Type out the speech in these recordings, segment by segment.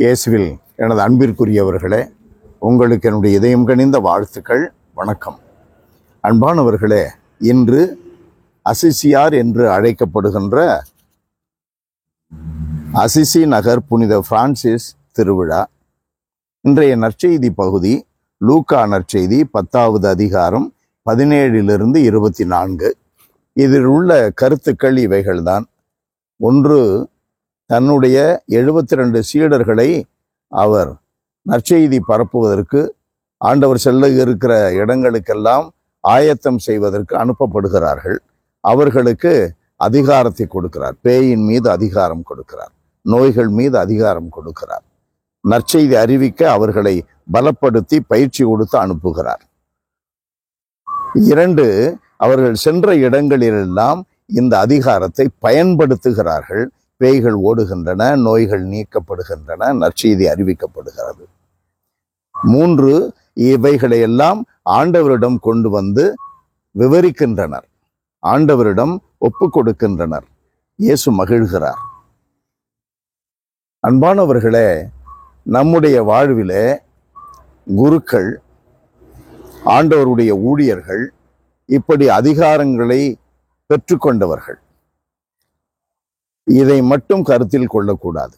இயேசுவில் எனது அன்பிற்குரியவர்களே, உங்களுக்கு என்னுடைய இதயம் கனிந்த வாழ்த்துக்கள். வணக்கம். அன்பானவர்களே, இன்று அசிசியார் என்று அழைக்கப்படுகின்ற அசிசி நகர் புனித பிரான்சிஸ் திருவிழா. இன்றைய நற்செய்தி பகுதி லூக்கா நற்செய்தி 10வது அதிகாரம் 17 - 24. இதில் உள்ள கருத்துக்கள் இவைகள்தான். ஒன்று, தன்னுடைய 72 சீடர்களை அவர் நற்செய்தி பரப்புவதற்கு, ஆண்டவர் செல்ல இருக்கிற இடங்களுக்கெல்லாம் ஆயத்தம் செய்வதற்கு அனுப்பப்படுகிறார்கள். அவர்களுக்கு அதிகாரத்தை கொடுக்கிறார். பேயின் மீது அதிகாரம் கொடுக்கிறார், நோய்கள் மீது அதிகாரம் கொடுக்கிறார். நற்செய்தி அறிவிக்க அவர்களை பலப்படுத்தி பயிற்சி கொடுத்து அனுப்புகிறார். 2, அவர்கள் சென்ற இடங்களிலெல்லாம் இந்த அதிகாரத்தை பயன்படுத்துகிறார்கள். பேய்கள் ஓடுகின்றன, நோய்கள் நீக்கப்படுகின்றன, நற்செய்தி அறிவிக்கப்படுகிறது. 3, இவைகளை எல்லாம் ஆண்டவரிடம் கொண்டு வந்து விவரிக்கின்றனர், ஆண்டவரிடம் ஒப்பு கொடுக்கின்றனர். இயேசு மகிழ்கிறார். அன்பானவர்களே, நம்முடைய வாழ்விலே குருக்கள், ஆண்டவருடைய ஊழியர்கள் இப்படி அதிகாரங்களை பெற்றுக்கொண்டவர்கள். இதை மட்டும் கருத்தில் கொள்ளக்கூடாது.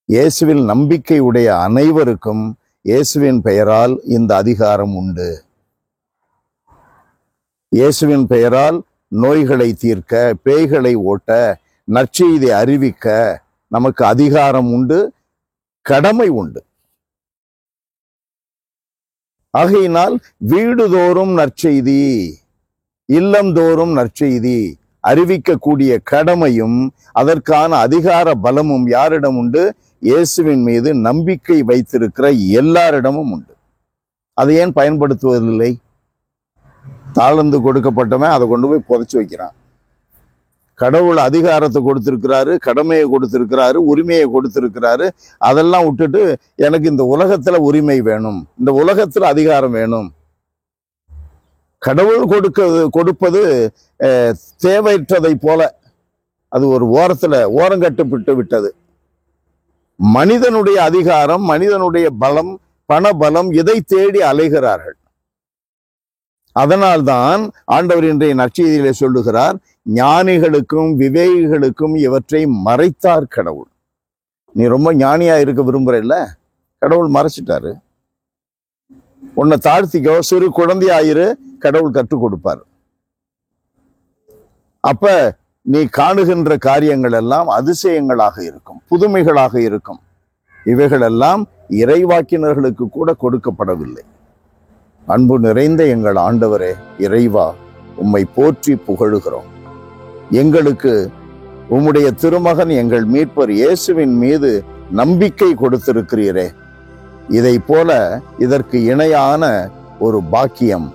இயேசுவில் நம்பிக்கை உடைய அனைவருக்கும் இயேசுவின் பெயரால் இந்த அதிகாரம் உண்டு. இயேசுவின் பெயரால் நோய்களை தீர்க்க, பேய்களை ஓட்ட, நற்செய்தி அறிவிக்க நமக்கு அதிகாரம் உண்டு, கடமை உண்டு. ஆகையினால் வீடுதோறும் நற்செய்தி, இல்லந்தோறும் நற்செய்தி அறிவிக்கக்கூடிய கடமையும் அதற்கான அதிகார பலமும் யாரிடம் உண்டு? இயேசுவின் மீது நம்பிக்கை வைத்திருக்கிற எல்லாரிடமும் உண்டு. அதை ஏன் பயன்படுத்துவதில்லை? தாளந்து கொடுக்கப்பட்டவன் அதை கொண்டு போய் புதைச்சு வைக்கிறான். கடவுள் அதிகாரத்தை கொடுத்திருக்கிறாரு, கடமையை கொடுத்திருக்கிறாரு, உரிமையை கொடுத்திருக்கிறாரு. அதெல்லாம் விட்டுட்டு எனக்கு இந்த உலகத்துல உரிமை வேணும், இந்த உலகத்துல அதிகாரம் வேணும். கடவுள் கொடுப்பது தேவையற்றதை போல அது ஒரு ஓரங்கட்டுப்பட்டு விட்டது. மனிதனுடைய அதிகாரம், மனிதனுடைய பலம், பணபலம், இதை தேடி அலைகிறார்கள். அதனால்தான் ஆண்டவர் இன்றைய நற்செய்தியிலே சொல்லுகிறார், ஞானிகளுக்கும் விவேகிகளுக்கும் இவற்றை மறைத்தார் கடவுள். நீ ரொம்ப ஞானியா இருக்க விரும்புறல்ல, கடவுள் மறைச்சிட்டாரு. உன்னை தாழ்த்திக்கோ, சிறு குழந்தையாயிரு, கடவுள் கற்றுக் கொடுப்பார். அப்ப நீ காணுகின்ற காரியங்கள் எல்லாம் அதிசயங்களாக இருக்கும், புதுமைகளாக இருக்கும். இவைகளெல்லாம் இறைவாக்கினர்களுக்கு கூட கொடுக்கப்படவில்லை. அன்பு நிறைந்த எங்கள் ஆண்டவரே, இறைவா, உம்மை போற்றி புகழுகிறோம். எங்களுக்கு உம்முடைய திருமகன் எங்கள் மீட்பர் இயேசுவின் மீது நம்பிக்கை கொடுத்திருக்கிறீரே. இதை போல இதற்கு இணையான ஒரு பாக்கியம்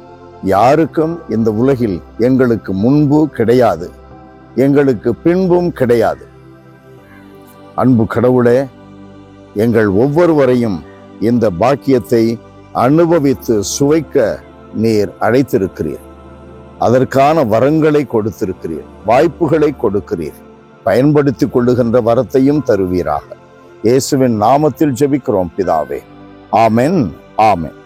யாருக்கும் இந்த உலகில் எங்களுக்கு முன்பு கிடையாது, எங்களுக்கு பின்பும் கிடையாது. அன்பு கடவுளே, எங்கள் ஒவ்வொருவரையும் இந்த பாக்கியத்தை அனுபவித்து சுவைக்க நீர் அழைத்திருக்கிறீர். அதற்கான வரங்களை கொடுத்திருக்கிறீர், வாய்ப்புகளை கொடுக்கிறீர். பயன்படுத்திக் கொள்ளுகின்ற வரத்தையும் தருவீராக. இயேசுவின் நாமத்தில் ஜெபிக்கிறோம் பிதாவே. ஆமென், ஆமென்.